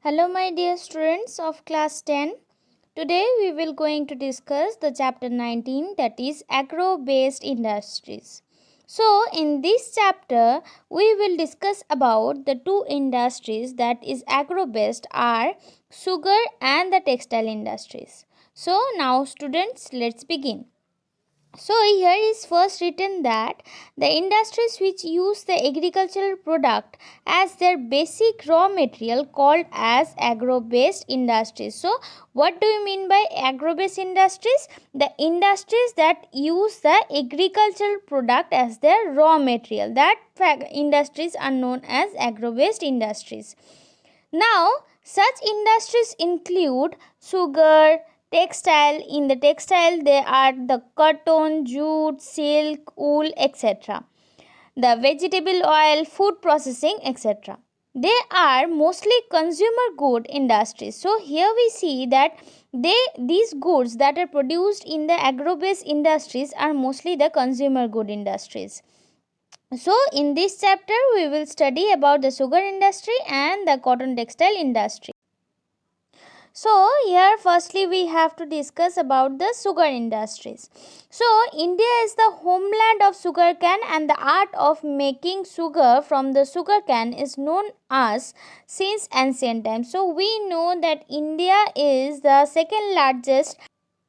Hello my dear students of class 10. Today we will going to discuss the chapter 19, that is agro based industries. So in this chapter we will discuss about the two industries that is agro based are sugar and the textile industries. So now students, let's begin. So here is first written that the industries which use the agricultural product as their basic raw material called as agro-based industries. So what do you mean by agro-based industries? The industries that use the agricultural product as their raw material. That industries are known as agro-based industries. Now, such industries include sugar, textile. In the textile, there are the cotton, jute, silk, wool, etc. The vegetable oil, food processing, etc. They are mostly consumer good industries. So here we see that these goods that are produced in the agro-based industries are mostly the consumer good industries. So in this chapter we will study about the sugar industry and the cotton textile industry. So here firstly we have to discuss about the sugar industries. So India is the homeland of sugarcane, and the art of making sugar from the sugarcane is known as since ancient times. So we know that India is the second largest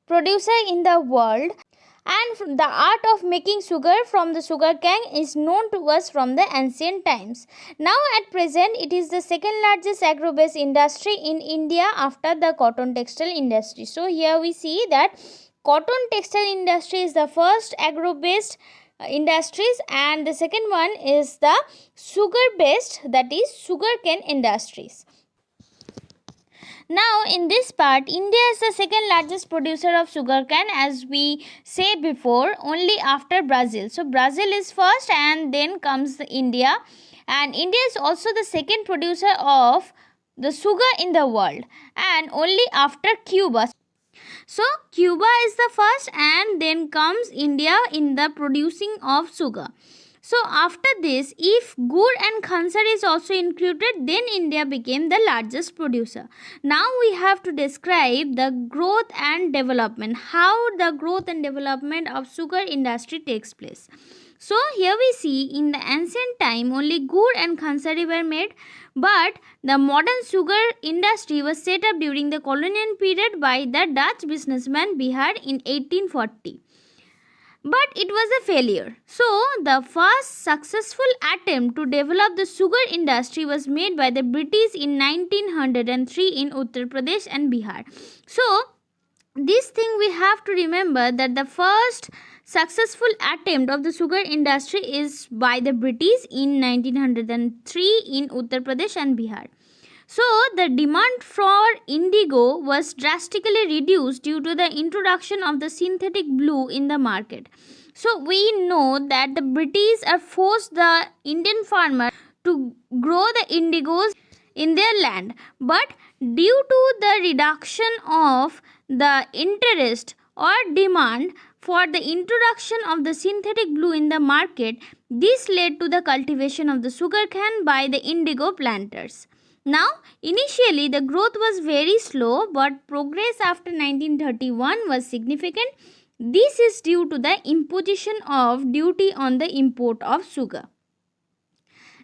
producer in the world, and the art of making sugar from the sugarcane is known to us from the ancient times. Now at present it is the second largest agro-based industry in India after the cotton textile industry. So here we see that cotton textile industry is the first agro-based industries, and the second one is the sugar based, that is sugarcane industries. Now, in this part, India is the second largest producer of sugarcane, as we say before, only after Brazil. So, Brazil is first, and then comes India. And India is also the second producer of the sugar in the world, and only after Cuba. So, Cuba is the first, and then comes India in the producing of sugar. So after this, if Gur and Khansar is also included, then India became the largest producer. Now we have to describe the growth and development, how the growth and development of sugar industry takes place. So here we see in the ancient time only Gur and Khansari were made, but the modern sugar industry was set up during the colonial period by the Dutch businessman Bihar in 1840. But it was a failure. So, the first successful attempt to develop the sugar industry was made by the British in 1903 in Uttar Pradesh and Bihar. So, this thing we have to remember, that the first successful attempt of the sugar industry is by the British in 1903 in Uttar Pradesh and Bihar. So, the demand for indigo was drastically reduced due to the introduction of the synthetic blue in the market. So, we know that the British are forced the Indian farmer to grow the indigos in their land, but due to the reduction of the interest or demand for the introduction of the synthetic blue in the market, this led to the cultivation of the sugarcane by the indigo planters. Now, initially the growth was very slow, but progress after 1931 was significant. This is due to the imposition of duty on the import of sugar.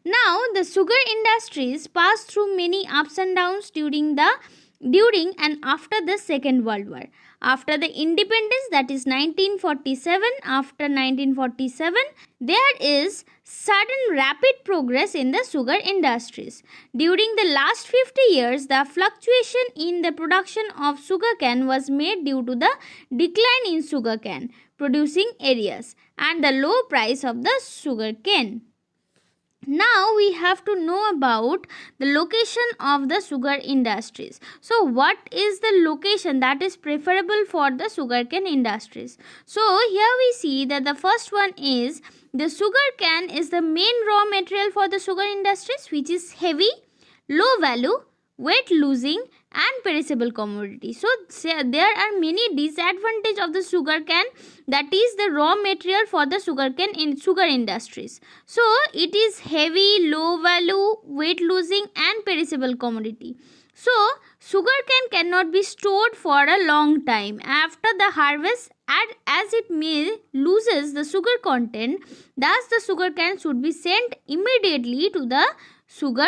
Now, the sugar industries passed through many ups and downs during and after the Second World War. After the independence, that is 1947, after 1947, there is sudden rapid progress in the sugar industries. During the last 50 years, the fluctuation in the production of sugarcane was made due to the decline in sugarcane producing areas and the low price of the sugarcane. Now we have to know about the location of the sugar industries. So what is the location that is preferable for the sugarcane industries? So here we see that the first one is the sugarcane is the main raw material for the sugar industries, which is heavy, low value, weight losing, and perishable commodity. So there are many disadvantages of the sugar cane, that is the raw material for the sugar cane in sugar industries. So it is heavy, low value, weight losing and perishable commodity. So sugar cane cannot be stored for a long time after the harvest, and as it may loses the sugar content, thus the sugar cane should be sent immediately to the sugar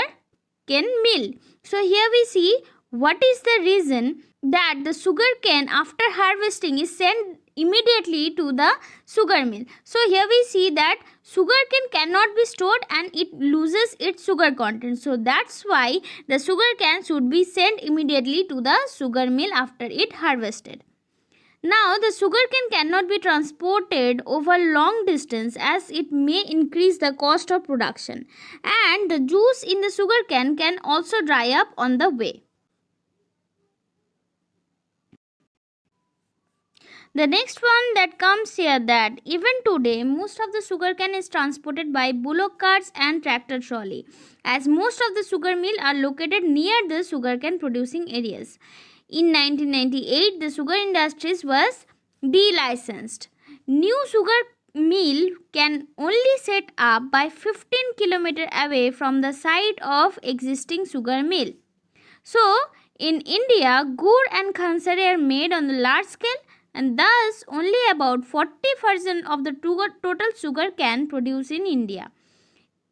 cane mill. So here we see what is the reason that the sugar cane after harvesting is sent immediately to the sugar mill. So here we see that sugar cane cannot be stored and it loses its sugar content. So that's why the sugar cane should be sent immediately to the sugar mill after it harvested. Now, the sugarcane cannot be transported over long distance as it may increase the cost of production, and the juice in the sugarcane can also dry up on the way. The next one that comes here, that even today most of the sugarcane is transported by bullock carts and tractor trolley, as most of the sugar mill are located near the sugarcane producing areas. In 1998, the sugar industries was delicensed. New sugar mill can only set up by 15 km away from the site of existing sugar mill. So, in India, gur and khansari are made on the large scale, and thus only about 40% of the total sugar cane produced in India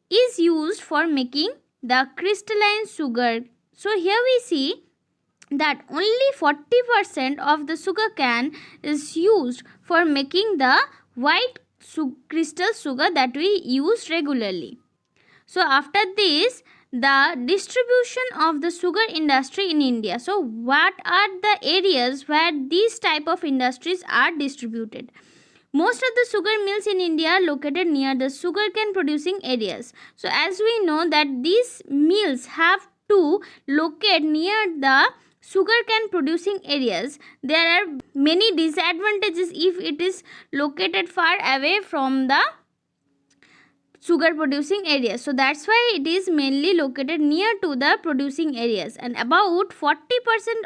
is used for making the crystalline sugar. So, here we see that only 40% of the sugar cane is used for making the white crystal sugar that we use regularly. So after this, the distribution of the sugar industry in India. So what are the areas where these type of industries are distributed? Most of the sugar mills in India are located near the sugarcane producing areas. So as we know that these mills have to locate near the sugarcane producing areas, there are many disadvantages if it is located far away from the sugar producing areas. So that's why it is mainly located near to the producing areas, and about 40%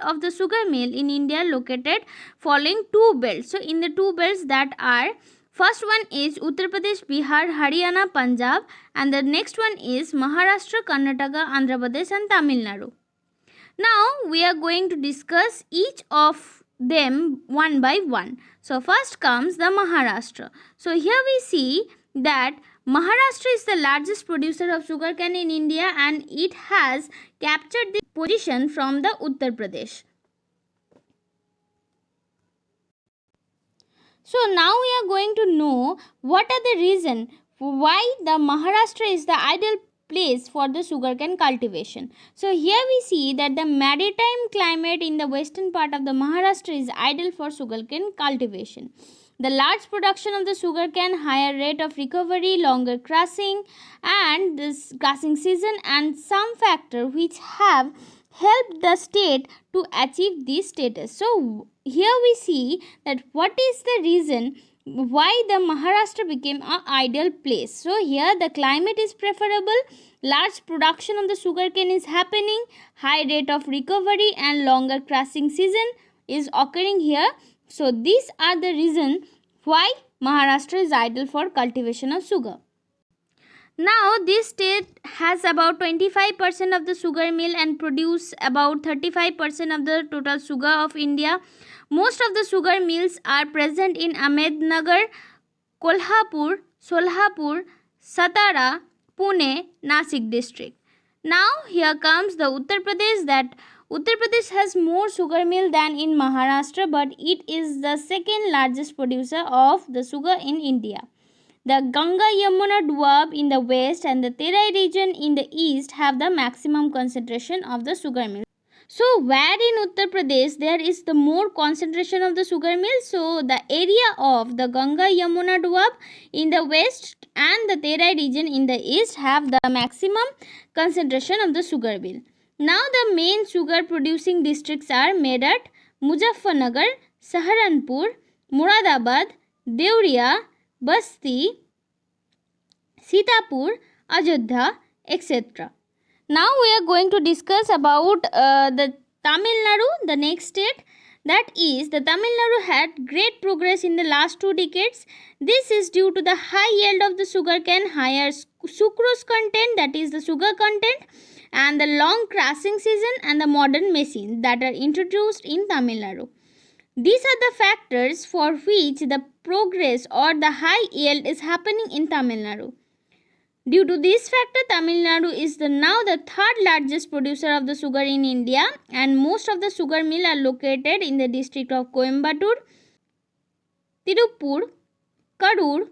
of the sugar mill in India located following two belts. So in the two belts that are, first one is Uttar Pradesh, Bihar, Haryana, Punjab, and the next one is Maharashtra, Karnataka, Andhra Pradesh and Tamil Nadu. Now we are going to discuss each of them one by one. So first comes the Maharashtra. So here we see that Maharashtra is the largest producer of sugarcane in India, and it has captured the position from the Uttar Pradesh. So now we are going to know what are the reasons why the Maharashtra is the ideal place for the sugarcane cultivation. So here we see that the maritime climate in the western part of the Maharashtra is ideal for sugarcane cultivation. The large production of the sugarcane, higher rate of recovery, longer crushing and this crushing season, and some factor which have helped the state to achieve this status. So here we see that what is the reason why the Maharashtra became an ideal place. So here the climate is preferable, large production of the sugarcane is happening, high rate of recovery and longer crushing season is occurring here. So these are the reasons why Maharashtra is ideal for cultivation of sugar. Now this state has about 25% of the sugar mill and produce about 35% of the total sugar of India. Most of the sugar mills are present in Ahmednagar, Kolhapur, Solhapur, Satara, Pune, Nasik district. Now here comes the Uttar Pradesh, that Uttar Pradesh has more sugar mill than in Maharashtra, but it is the second largest producer of the sugar in India. The Ganga Yamuna Doab in the west and the Terai region in the east have the maximum concentration of the sugar mill. So where in Uttar Pradesh there is the more concentration of the sugar mill? So the area of the Ganga Yamuna Doab in the west and the Terai region in the east have the maximum concentration of the sugar mill. Now the main sugar producing districts are Meerut, Muzaffarnagar, Saharanpur, Moradabad, Deoria, Basti, Sitapur, Ajodhya, etc. Now we are going to discuss about the Tamil Nadu, the next state, that is, the Tamil Nadu had great progress in the last 2 decades. This is due to the high yield of the sugarcane, higher sucrose content, that is the sugar content, and the long crushing season and the modern machines that are introduced in Tamil Nadu. These are the factors for which the progress or the high yield is happening in Tamil Nadu. Due to this factor, Tamil Nadu is now the third largest producer of the sugar in India, and most of the sugar mills are located in the district of Coimbatore, Tirupur, Karur,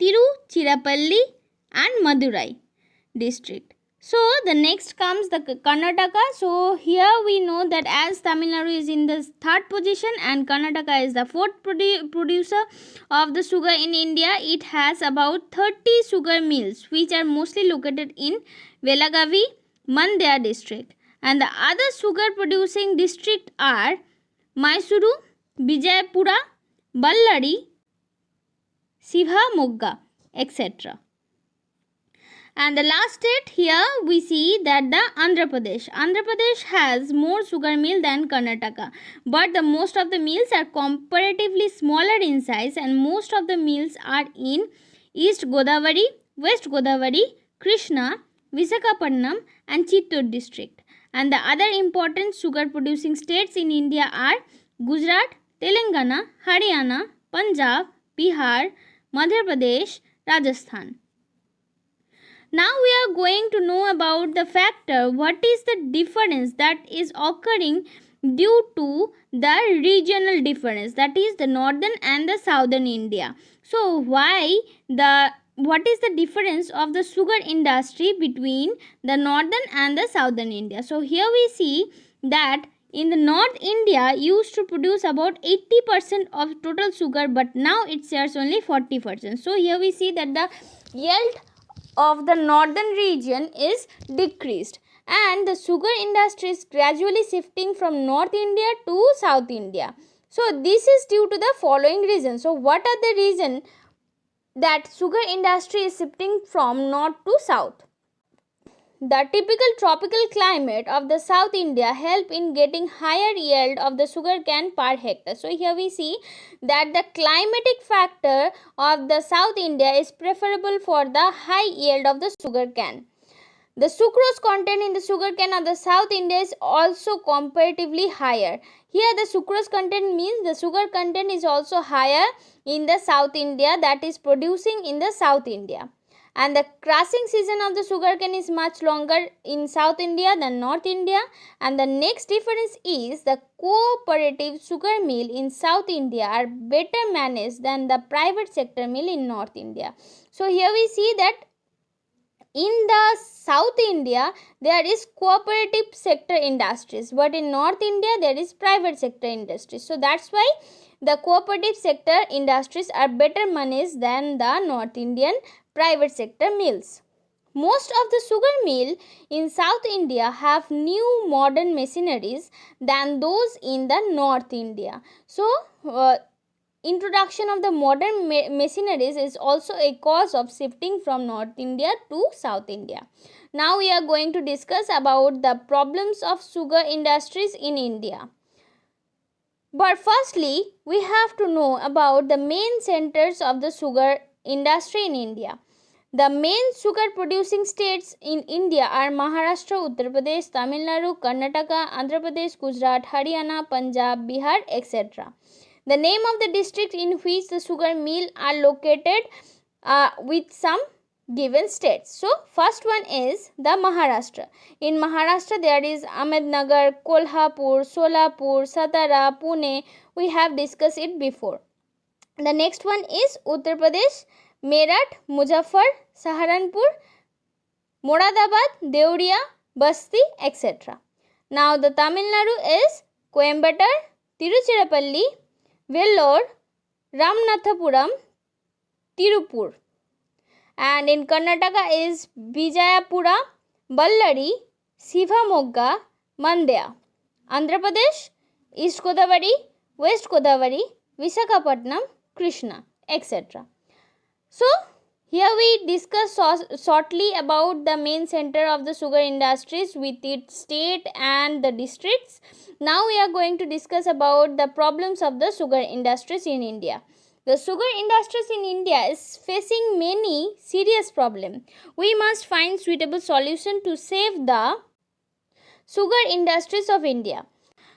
Tiruchirappalli and Madurai district. So the next comes the Karnataka. So here we know that as Tamil Nadu is in the third position and Karnataka is the fourth producer of the sugar in India, it has about 30 sugar mills which are mostly located in Belagavi, Mandya district. And the other sugar producing district are Mysuru, Vijayapura, Ballari, Shivamogga, etc. And the last state here we see that the Andhra Pradesh. Andhra Pradesh has more sugar mill than Karnataka, but the most of the mills are comparatively smaller in size, and most of the mills are in East Godavari, West Godavari, Krishna, Visakhapatnam and Chittor district. And the other important sugar producing states in India are Gujarat, Telangana, Haryana, Punjab, Bihar, Madhya Pradesh, Rajasthan. Now we are going to know about the factor what is the difference that is occurring due to the regional difference, that is the northern and the southern India. So what is the difference of the sugar industry between the northern and the southern India? So here we see that in the North India used to produce about 80% of total sugar, but now it shares only 40%. So here we see that the yield of the northern region is decreased, and the sugar industry is gradually shifting from North India to South India. So this is due to the following reasons. So what are the reasons that sugar industry is shifting from north to south? The typical tropical climate of the South India help in getting higher yield of the sugar cane per hectare. So here we see that the climatic factor of the South India is preferable for the high yield of the sugar cane. The sucrose content in the sugar cane of the South India is also comparatively higher. Here the sucrose content means the sugar content is also higher in the South India, that is producing in the South India. And the crushing season of the sugarcane is much longer in South India than North India. And the next difference is the cooperative sugar mill in South India are better managed than the private sector mill in North India. So here we see that in the South India there is cooperative sector industries, but in North India there is private sector industries. So that's why the cooperative sector industries are better managed than the North Indian private sector mills. Most of the sugar mill in South India have new modern machineries than those in the North India. So introduction of the modern machineries is also a cause of shifting from North India to South India. Now we are going to discuss about the problems of sugar industries in India. But firstly, we have to know about the main centers of the sugar industry in India. The main sugar producing states in India are Maharashtra, Uttar Pradesh, Tamil Nadu, Karnataka, Andhra Pradesh, Gujarat, Haryana, Punjab, Bihar, etc. The name of the district in which the sugar mill are located with some given states. So first one is the Maharashtra. In Maharashtra there is Ahmednagar, Kolhapur, Solapur, Satara, Pune. We have discussed it before. The next one is Uttar Pradesh, Meerut, Muzaffar, Saharanpur, Moradabad, Deoria, Basti, etc. Now the Tamil Nadu is Coimbatore, Tiruchirappalli, Vellore, Ramanathapuram, Tirupur. And in Karnataka is Vijayapura, Ballari, Shivamogga, Mandya. Andhra Pradesh, East Godavari, West Godavari, Visakhapatnam, Krishna, etc. So Here we discuss shortly about the main center of the sugar industries with its state and the districts. Now we are going to discuss about the problems of the sugar industries in India. The sugar industries in India is facing many serious problems. We must find suitable solution to save the sugar industries of India.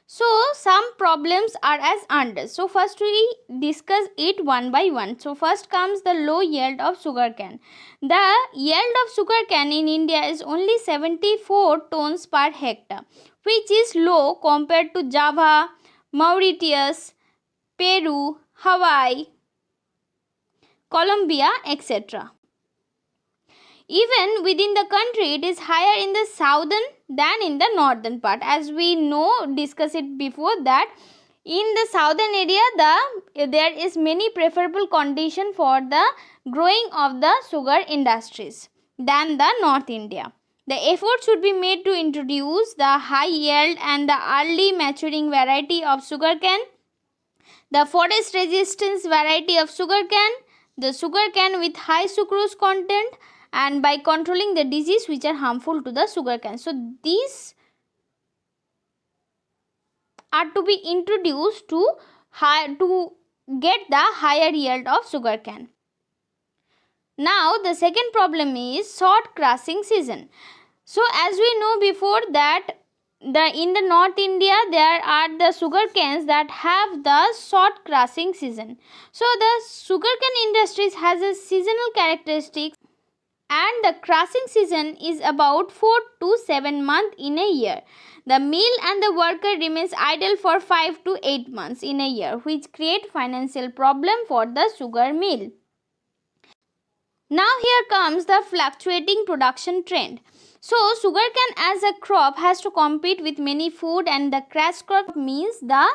So some problems are as under. So first we discuss it one by one. So first comes the low yield of sugarcane. The yield of sugarcane in India is only 74 tons per hectare, which is low compared to Java, Mauritius, Peru, Hawaii, Colombia, etc. Even within the country, it is higher in the southern than in the northern part. As we know, discuss it before, that in the southern area there is many preferable condition for the growing of the sugar industries than the North India. The effort should be made to introduce the high yield and the early maturing variety of sugarcane, the forest resistance variety of sugarcane, the sugarcane with high sucrose content, and by controlling the disease which are harmful to the sugarcane. So these are to be introduced to get the higher yield of sugarcane. Now the second problem is short crushing season. So as we know before that in the North India there are the sugar canes that have the short crushing season. So the sugarcane industries has a seasonal characteristics, and the crushing season is about 4 to 7 months in a year. The mill and the worker remains idle for 5 to 8 months in a year, which create financial problem for the sugar mill. Now here comes the fluctuating production trend. So sugarcane as a crop has to compete with many food, and the cash crop means the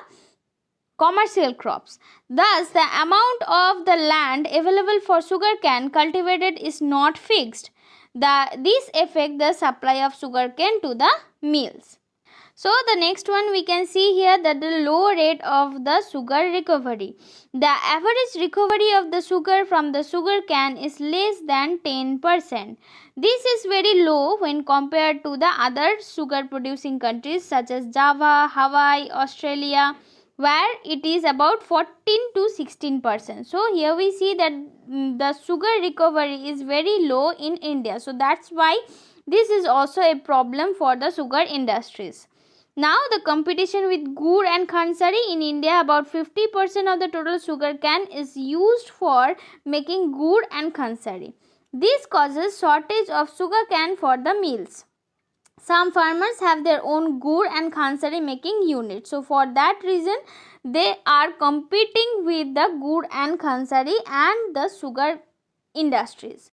commercial crops. Thus the amount of the land available for sugarcane cultivated is not fixed. This affect the supply of sugarcane to the mills. So the next one we can see here that the low rate of the sugar recovery. The average recovery of the sugar from the sugar cane is less than 10%. This is very low when compared to the other sugar producing countries such as Java, Hawaii, Australia, where it is about 14 to 16%. So here we see that the sugar recovery is very low in India. So that's why this is also a problem for the sugar industries. Now the competition with gur and khansari in India, about 50% of the total sugar cane is used for making gur and khansari. This causes shortage of sugar cane for the mills. Some farmers have their own gur and khansari making units. So for that reason they are competing with the gur and khansari and the sugar industries.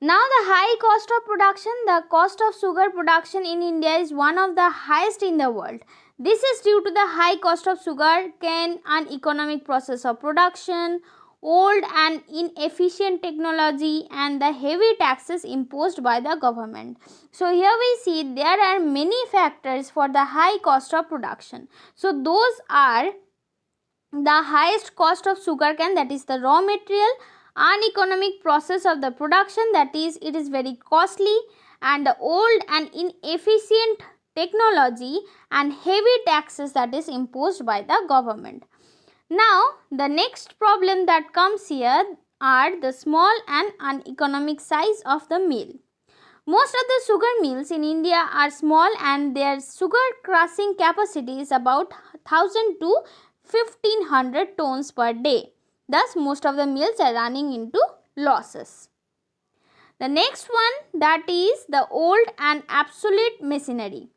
Now the high cost of production. The cost of sugar production in India is one of the highest in the world. This is due to the high cost of sugar cane, uneconomic process of production, old and inefficient technology, and the heavy taxes imposed by the government. So here we see there are many factors for the high cost of production. So those are the highest cost of sugarcane, that is the raw material, uneconomic process of the production, that is it is very costly, and the old and inefficient technology, and heavy taxes that is imposed by the government. Now the next problem that comes here are the small and uneconomic size of the mill. Most of the sugar mills in India are small, and their sugar crushing capacity is about 1000 to 1500 tons per day. Thus, most of the mills are running into losses. The next one, that is the old and obsolete machinery.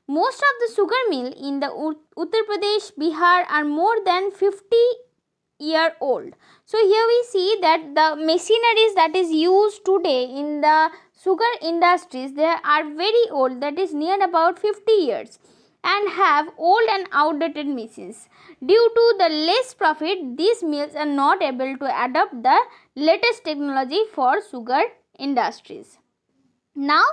Most of the sugar mill in the Uttar Pradesh, Bihar are more than 50-year old. So here we see that the machineries that is used today in the sugar industries, they are very old, that is near about 50 years, and have old and outdated machines. Due to the less profit, these mills are not able to adopt the latest technology for sugar industries. Now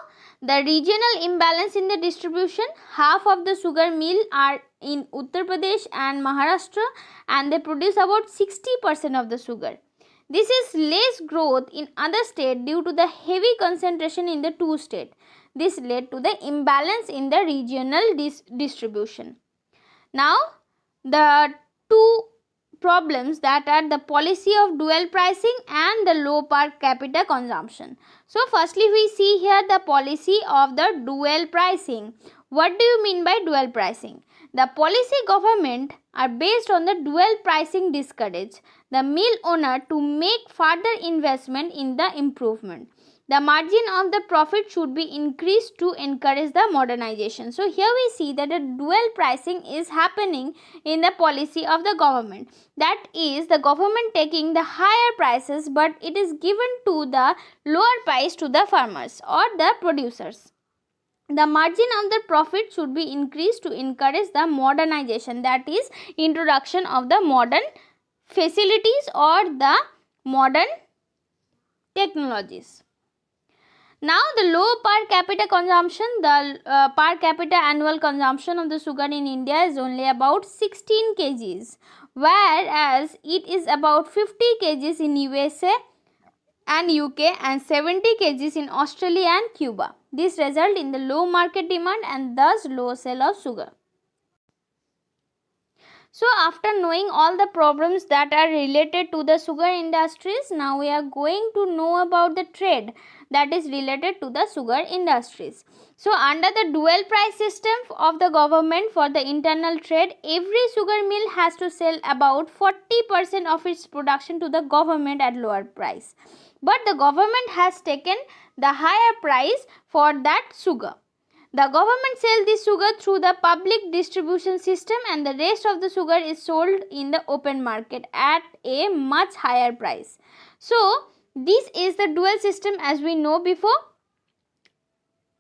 the regional imbalance in the distribution. Half of the sugar mill are in Uttar Pradesh and Maharashtra, and they produce about 60% of the sugar. This is less growth in other states due to the heavy concentration in the two states. This led to the imbalance in the regional distribution. Now, the two problems that are the policy of dual pricing and the low per capita consumption. So, firstly we see here the policy of the dual pricing. What do you mean by dual pricing? The policy government are based on the dual pricing discourage the mill owner to make further investment in the improvement. The margin of the profit should be increased to encourage the modernization. So here we see that a dual pricing is happening in the policy of the government. That is the government taking the higher prices, but it is given to the lower price to the farmers or the producers. The margin of the profit should be increased to encourage the modernization, that is introduction of the modern facilities or the modern technologies. Now the low per capita consumption, the per capita annual consumption of the sugar in India is only about 16 kgs, whereas it is about 50 kgs in USA and UK and 70 kgs in Australia and Cuba. This result in the low market demand and thus low sale of sugar. So after knowing all the problems that are related to the sugar industries, now we are going to know about the trade that is related to the sugar industries. So under the dual price system of the government for the internal trade, every sugar mill has to sell about 40% of its production to the government at lower price. But the government has taken the higher price for that sugar. The government sells this sugar through the public distribution system and the rest of the sugar is sold in the open market at a much higher price. So, this is the dual system as we know before,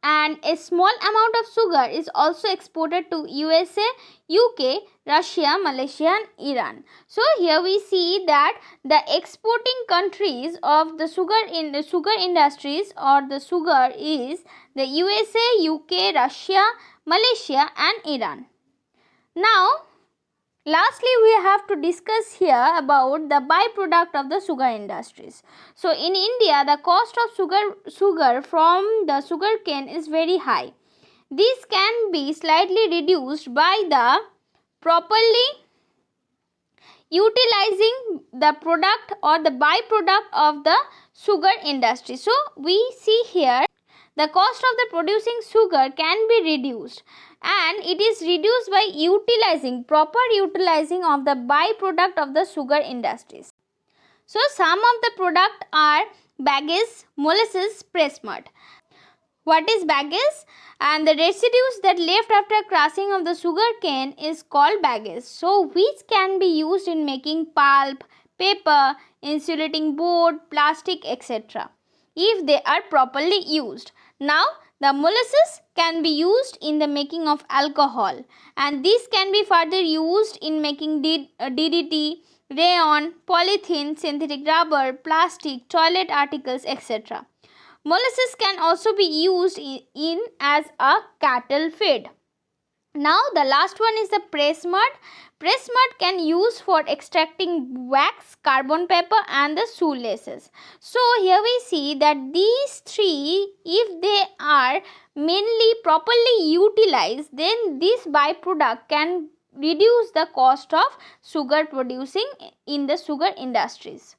and a small amount of sugar is also exported to USA, UK, Russia, Malaysia and Iran. So here we see that the exporting countries of the sugar in the sugar industries or the sugar is the USA, UK, Russia, Malaysia and Iran. Now lastly, we have to discuss here about the byproduct of the sugar industries. So, in India, the cost of sugar from the sugar cane is very high. This can be slightly reduced by the properly utilizing the product or the byproduct of the sugar industry. So, we see here the cost of the producing sugar can be reduced, and it is reduced by proper utilizing of the byproduct of the sugar industries. So some of the product are bagasse, molasses, press mud. What is bagasse? And the residues that left after crushing of the sugar cane is called bagasse. So which can be used in making pulp, paper, insulating board, plastic, etc. if they are properly used. Now the molasses can be used in the making of alcohol, and this can be further used in making DDT, rayon, polythene, synthetic rubber, plastic, toilet articles, etc. Molasses can also be used in as a cattle feed. Now the last one is the press mud. Press mud can use for extracting wax, carbon paper and the shoelaces. So here we see that these three, if they are mainly properly utilized, then this byproduct can reduce the cost of sugar producing in the sugar industries.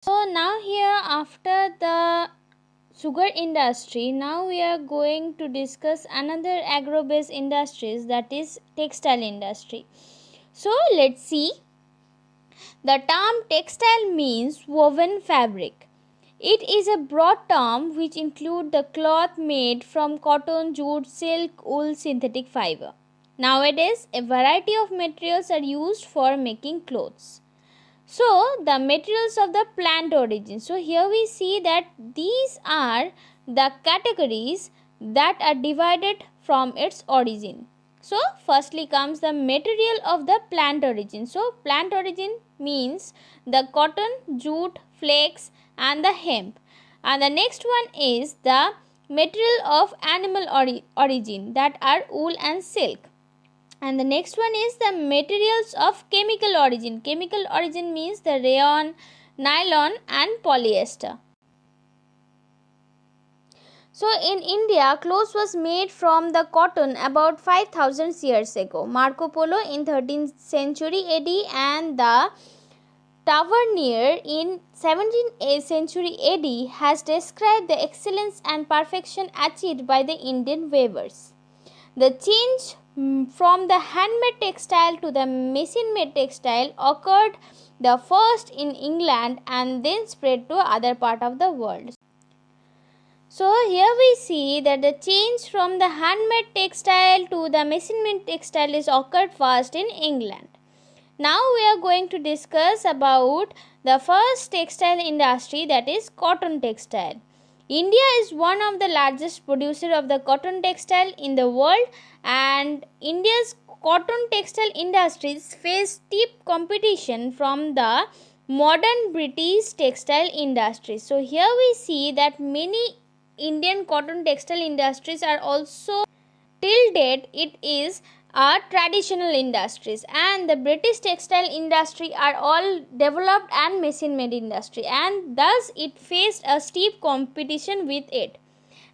So now here after the sugar industry, now we are going to discuss another agro-based industries, that is textile industry. So let's see. The term textile means woven fabric. It is a broad term which includes the cloth made from cotton, jute, silk, wool, synthetic fiber. Nowadays, a variety of materials are used for making clothes. So, the materials of the plant origin. So, here we see that these are the categories that are divided from its origin. So, firstly comes the material of the plant origin. So, plant origin means the cotton, jute, flax and the hemp. And the next one is the material of animal origin, that are wool and silk. And the next one is the materials of chemical origin. Chemical origin means the rayon, nylon and polyester. So in India, clothes was made from the cotton about 5000 years ago. Marco Polo in 13th century AD and the Tavernier in 17th century AD has described the excellence and perfection achieved by the Indian weavers. The change from the handmade textile to the machine-made textile occurred the first in England and then spread to other part of the world. So here we see that the change from the handmade textile to the machine-made textile is occurred first in England. Now we are going to discuss about the first textile industry, that is cotton textile. India is one of the largest producer of the cotton textile in the world, and India's cotton textile industries face steep competition from the modern British textile industry. So here we see that many Indian cotton textile industries are also, till date, it is traditional industries, and the British textile industry are all developed and machine made industry, and thus it faced a steep competition with it.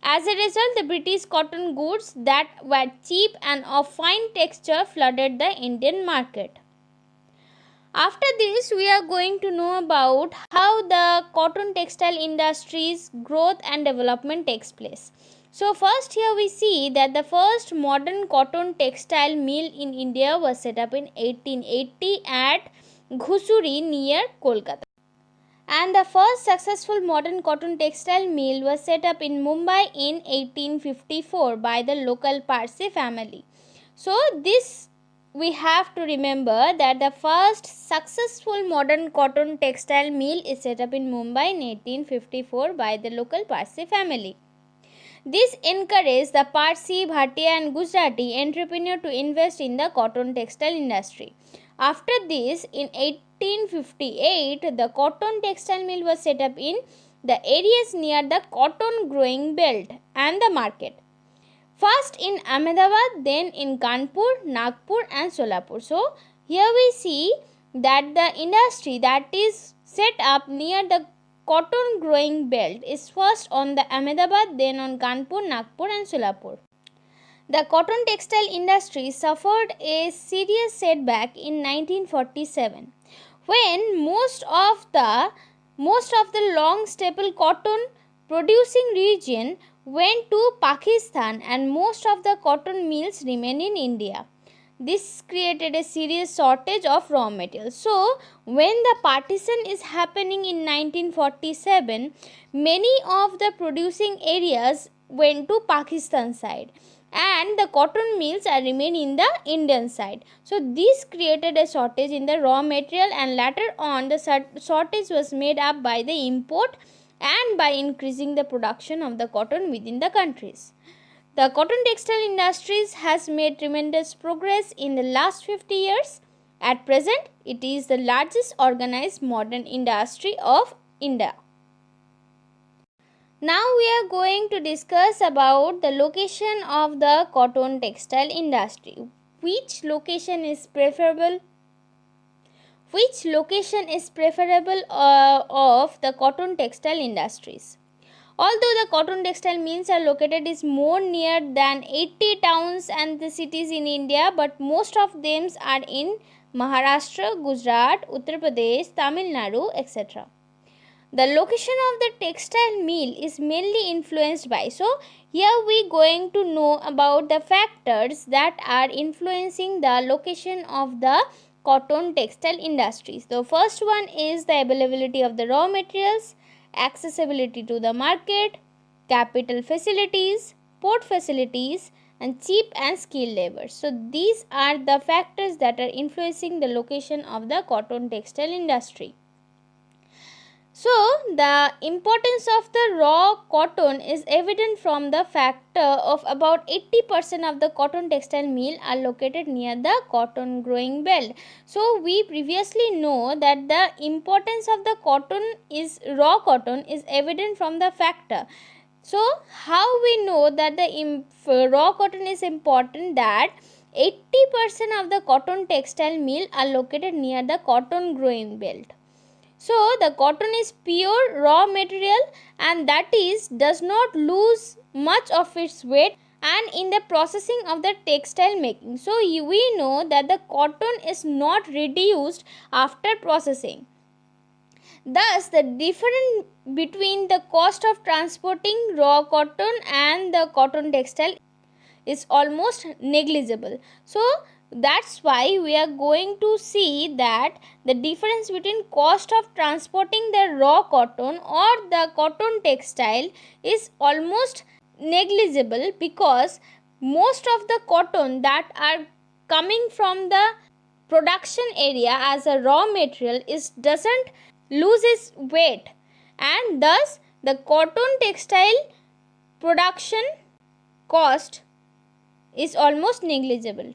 As a result, the British cotton goods that were cheap and of fine texture flooded the Indian market. After this, we are going to know about how the cotton textile industry's growth and development takes place. So first here we see that the first modern cotton textile mill in India was set up in 1880 at Ghusuri near Kolkata. And the first successful modern cotton textile mill was set up in Mumbai in 1854 by the local Parsi family. So this we have to remember that the first successful modern cotton textile mill is set up in Mumbai in 1854 by the local Parsi family. This encouraged the Parsi, Bhatia and Gujarati entrepreneur to invest in the cotton textile industry. After this, in 1858, the cotton textile mill was set up in the areas near the cotton growing belt and the market. First in Ahmedabad, then in Kanpur, Nagpur and Solapur. So here we see that the industry that is set up near the cotton growing belt is first on the Ahmedabad, then on Kanpur, Nagpur and Solapur. The cotton textile industry suffered a serious setback in 1947 when most of the long staple cotton producing region went to Pakistan and most of the cotton mills remained in India. This created a serious shortage of raw materials. So, when the partition is happening in 1947, many of the producing areas went to Pakistan side and the cotton mills are remain in the Indian side. So, this created a shortage in the raw material, and later on the shortage was made up by the import and by increasing the production of the cotton within the countries. The cotton textile industries has made tremendous progress in the last 50 years. At present, it is the largest organized modern industry of India. Now we are going to discuss about the location of the cotton textile industry. Which location is preferable? Which location is preferable of the cotton textile industries? Although the cotton textile mills are located is more near than 80 towns and the cities in India, but most of them are in Maharashtra, Gujarat, Uttar Pradesh, Tamil Nadu, etc. The location of the textile mill is mainly influenced by. So here we going to know about the factors that are influencing the location of the cotton textile industries. The first one is the availability of the raw materials, accessibility to the market, capital facilities, port facilities and cheap and skilled labor. So these are the factors that are influencing the location of the cotton textile industry. So, the importance of the raw cotton is evident from the factor of about 80% of the cotton textile mill are located near the cotton growing belt. So, we previously know that the importance of the cotton is raw cotton is evident from the factor. So, how we know that the raw cotton is important? That 80% of the cotton textile mill are located near the cotton growing belt. So the cotton is pure raw material, and that is does not lose much of its weight and in the processing of the textile making. So we know that the cotton is not reduced after processing. Thus, the difference between the cost of transporting raw cotton and the cotton textile is almost negligible. So, that's why we are going to see that the difference between cost of transporting the raw cotton or the cotton textile is almost negligible, because most of the cotton that are coming from the production area as a raw material is doesn't lose its weight, and thus the cotton textile production cost is almost negligible.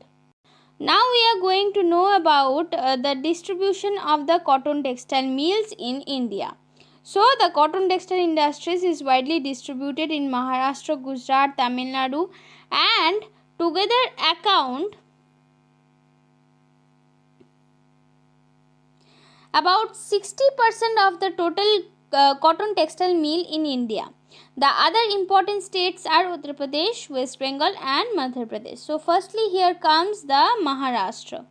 Now we are going to know about the distribution of the cotton textile mills in India. So the cotton textile industries is widely distributed in Maharashtra, Gujarat, Tamil Nadu, and together account about 60% of the total cotton textile mill in India. The other important states are Uttar Pradesh, West Bengal, and Madhya Pradesh. So firstly here comes the Maharashtra.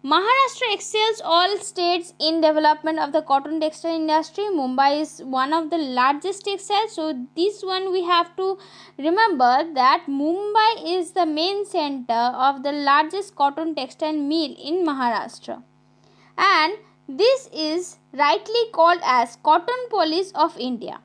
Maharashtra excels all states in development of the cotton textile industry. Mumbai is one of the largest textiles. So this one we have to remember that Mumbai is the main center of the largest cotton textile mill in Maharashtra. And this is rightly called as Cotton Police of India.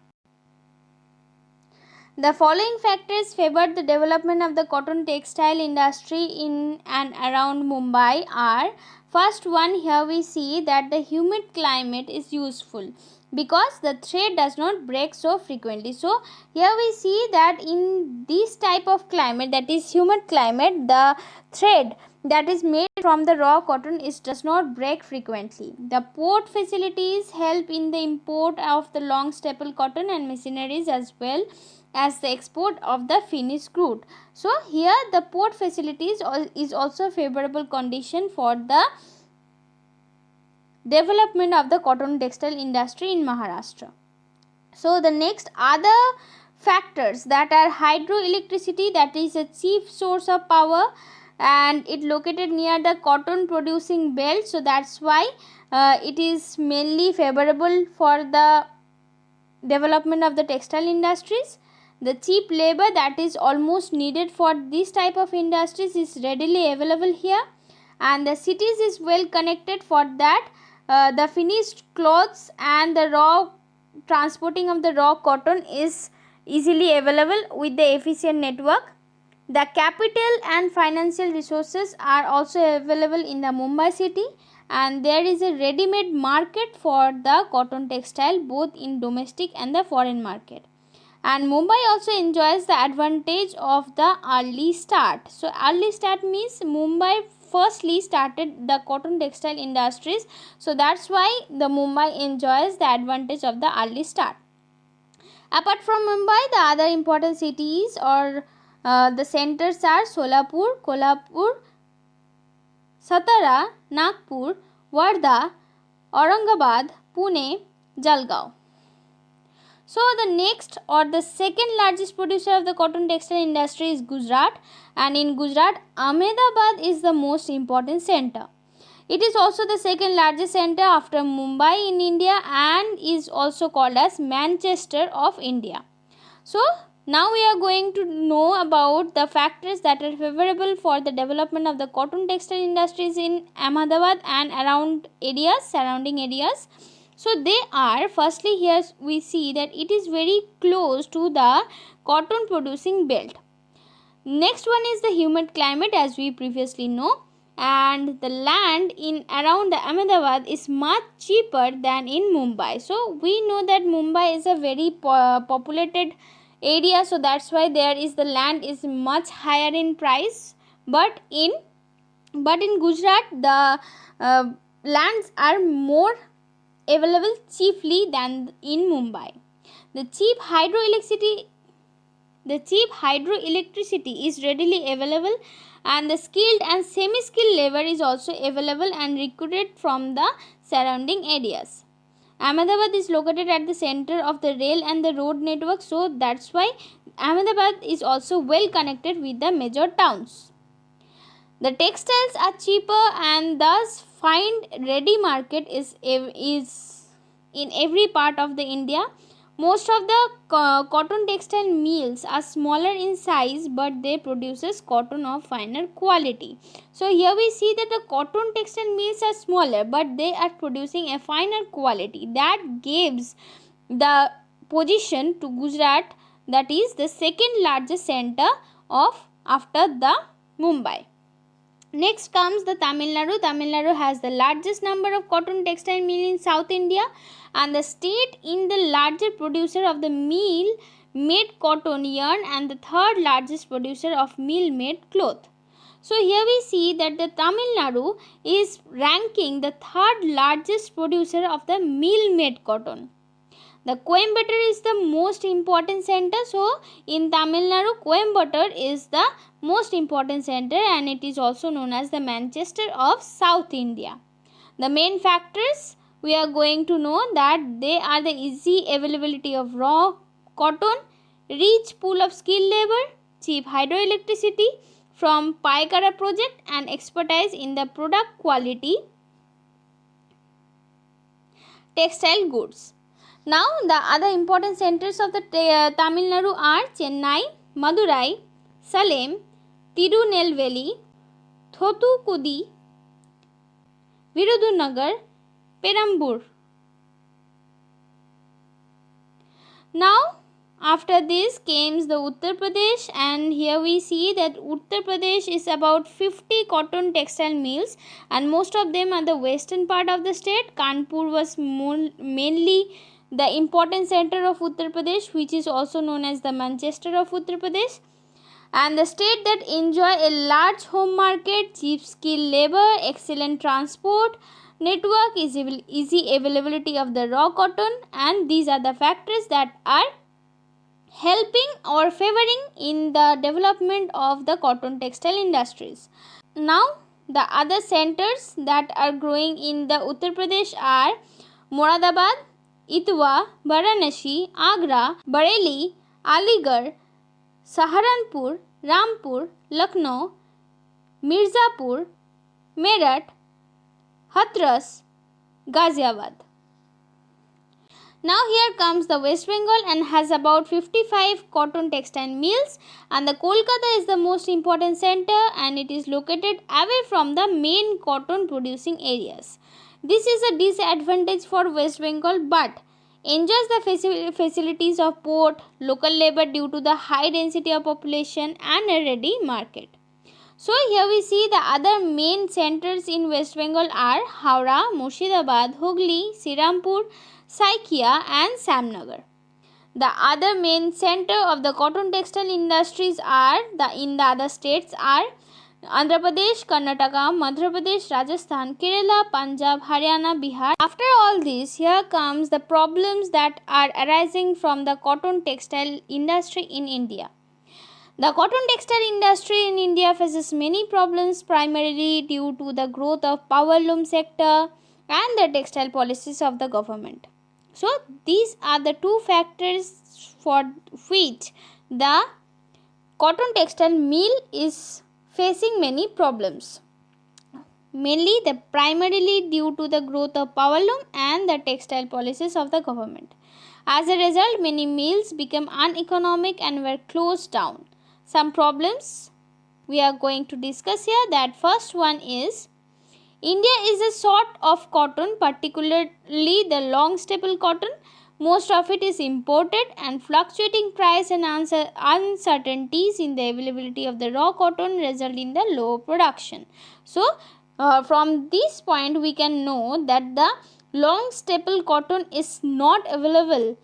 The following factors favored the development of the cotton textile industry in and around Mumbai are: first one, here we see that the humid climate is useful because the thread does not break so frequently. So here we see that in this type of climate, that is humid climate, the thread that is made from the raw cotton does not break frequently. The port facilities help in the import of the long staple cotton and machineries as well as the export of the finished good. So here the port facilities is also favorable condition for the development of the cotton textile industry in Maharashtra. So the next other factors that are hydroelectricity, that is a cheap source of power, and it located near the cotton producing belt, so that's why it is mainly favorable for the development of the textile industries. The cheap labor that is almost needed for this type of industries is readily available here, and the cities is well connected for that. The finished clothes and the raw transporting of the raw cotton is easily available with the efficient network. The capital and financial resources are also available in the Mumbai city, and there is a ready-made market for the cotton textile both in domestic and the foreign market. And Mumbai also enjoys the advantage of the early start. So early start means Mumbai firstly started the cotton textile industries, so that's why the Mumbai enjoys the advantage of the early start. Apart from Mumbai, the other important cities or the centers are Solapur, Kolhapur, Satara, Nagpur, Wardha, Aurangabad, Pune, Jalgaon. So the next or the second largest producer of the cotton textile industry is Gujarat, and in Gujarat, Ahmedabad is the most important center. It is also the second largest center after Mumbai in India and is also called as Manchester of India. So now we are going to know about the factors that are favorable for the development of the cotton textile industries in Ahmedabad and surrounding areas. So they are, firstly here we see that it is very close to the cotton producing belt. Next one is the humid climate, as we previously know, and the land in around the Ahmedabad is much cheaper than in Mumbai. So we know that Mumbai is a very populated area, so that's why there is the land is much higher in price, but in Gujarat the lands are more available cheaply than in Mumbai. The cheap hydroelectricity The cheap hydroelectricity is readily available, and the skilled and semi-skilled labor is also available and recruited from the surrounding areas. Ahmedabad is located at the center of the rail and the road network, so that's why Ahmedabad is also well connected with the major towns. The textiles are cheaper and thus find ready market is in every part of the India. Most of the cotton textile mills are smaller in size, but they produces cotton of finer quality. So here we see that the cotton textile mills are smaller, but they are producing a finer quality. That gives the position to Gujarat, that is the second largest center of after the Mumbai. Next comes the Tamil Nadu. Tamil Nadu has the largest number of cotton textile mill in South India, and the state in the largest producer of the mill made cotton yarn and the third largest producer of mill made cloth. So here we see that the Tamil Nadu is ranking the third largest producer of the mill made cotton. The Coimbatore is the most important center. So in Tamil Nadu, Coimbatore is the most important center, and it is also known as the Manchester of South India. The main factors we are going to know that they are the easy availability of raw cotton, rich pool of skilled labor, cheap hydroelectricity from Paikara project, and expertise in the product quality textile goods. Now the other important centers of the Tamil Nadu are Chennai, Madurai, Salem, Tirunelveli, Thothukudi, Virudunagar, Perambur. Now after this comes the Uttar Pradesh, and here we see that Uttar Pradesh is about 50 cotton textile mills, and most of them are the western part of the state. Kanpur was mainly the important center of Uttar Pradesh, which is also known as the Manchester of Uttar Pradesh, and the state that enjoy a large home market, cheap skilled labor, excellent transport network, easy availability of the raw cotton, and these are the factors that are helping or favoring in the development of the cotton textile industries. Now the other centers that are growing in the Uttar Pradesh are Moradabad, Etawah, Varanasi, Agra, Bareilly, Aligarh, Saharanpur, Rampur, Lucknow, Mirzapur, Meerut, Hathras, Ghaziabad. Now here comes the West Bengal and has about 55 cotton textile mills, and the Kolkata is the most important center, and it is located away from the main cotton producing areas. This is a disadvantage for West Bengal, but enjoys the facilities of port, local labor due to the high density of population, and a ready market. So here we see the other main centers in West Bengal are Howrah, Murshidabad, Hooghly, Srirampur, Saikia, and Samnagar. The other main center of the cotton textile industries are in the other states are Andhra Pradesh, Karnataka, Madhya Pradesh, Rajasthan, Kerala, Punjab, Haryana, Bihar. After all this, here comes the problems that are arising from the cotton textile industry in India. The cotton textile industry in India faces many problems, primarily due to the growth of power loom sector and the textile policies of the government. So these are the two factors for which the cotton textile mill is facing many problems. Mainly primarily due to the growth of power loom and the textile policies of the government. As a result, many mills became uneconomic and were closed down. Some problems we are going to discuss here. That first one is India is a sort of cotton, particularly the long staple cotton. Most of it is imported, and fluctuating price and uncertainties in the availability of the raw cotton result in the low production. So from this point we can know that the long staple cotton is not available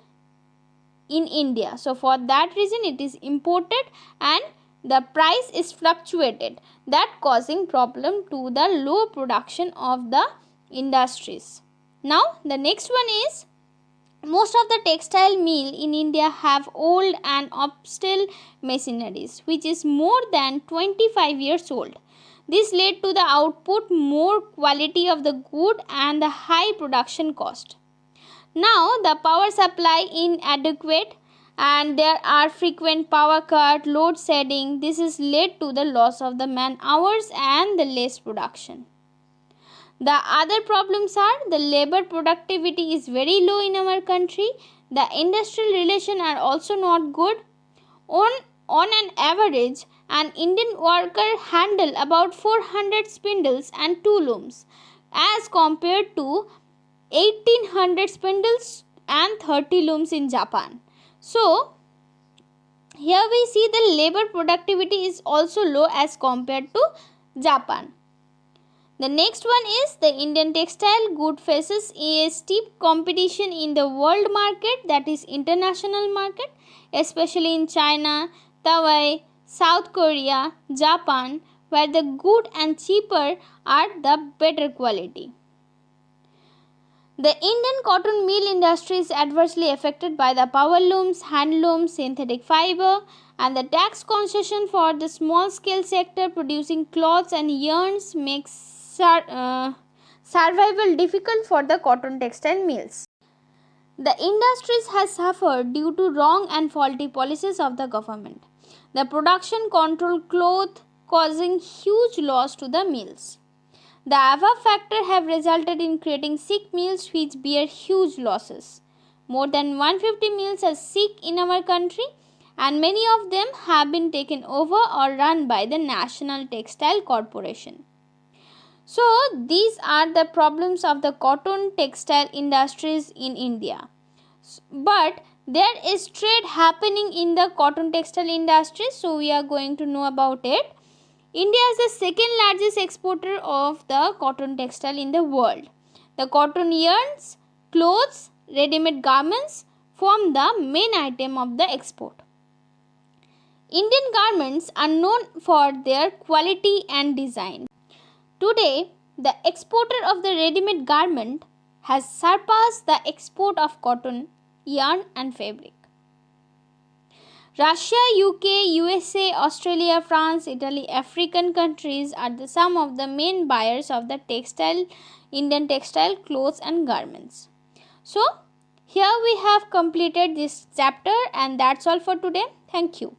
in India. So for that reason it is imported and the price is fluctuated, that causing problem to the low production of the industries. Now the next one is Most of the textile mill in India have old and obsolete machineries, which is more than 25 years old. This led to the output, more quality of the good and the high production cost. Now the power supply inadequate and there are frequent power cut, load shedding. This is led to the loss of the man hours and the less production. The other problems are the labor productivity is very low in our country. The industrial relations are also not good. On, on an average, an Indian worker handle about 400 spindles and 2 looms as compared to 1800 spindles and 30 looms in Japan. So, here we see the labor productivity is also low as compared to Japan. The next one is the Indian textile good faces a steep competition in the world market, that is international market, especially in China, Taiwan, South Korea, Japan, where the good and cheaper are the better quality. The Indian cotton mill industry is adversely affected by the power looms, handlooms, synthetic fiber, and the tax concession for the small scale sector producing cloths and yarns makes survival difficult for the cotton textile mills. The industries has suffered due to wrong and faulty policies of the government. The production control cloth causing huge loss to the mills. The above factors have resulted in creating sick mills which bear huge losses. More than 150 mills are sick in our country and many of them have been taken over or run by the National Textile Corporation. So, these are the problems of the cotton textile industries in India. But there is trade happening in the cotton textile industry, so we are going to know about it. India is the second largest exporter of the cotton textile in the world. The cotton yarns, clothes, ready-made garments form the main item of the export. Indian garments are known for their quality and design. Today, the exporter of the ready-made garment has surpassed the export of cotton, yarn and fabric. Russia, UK, USA, Australia, France, Italy, African countries are some of the main buyers of the Indian textile clothes and garments. So, here we have completed this chapter and that's all for today. Thank you.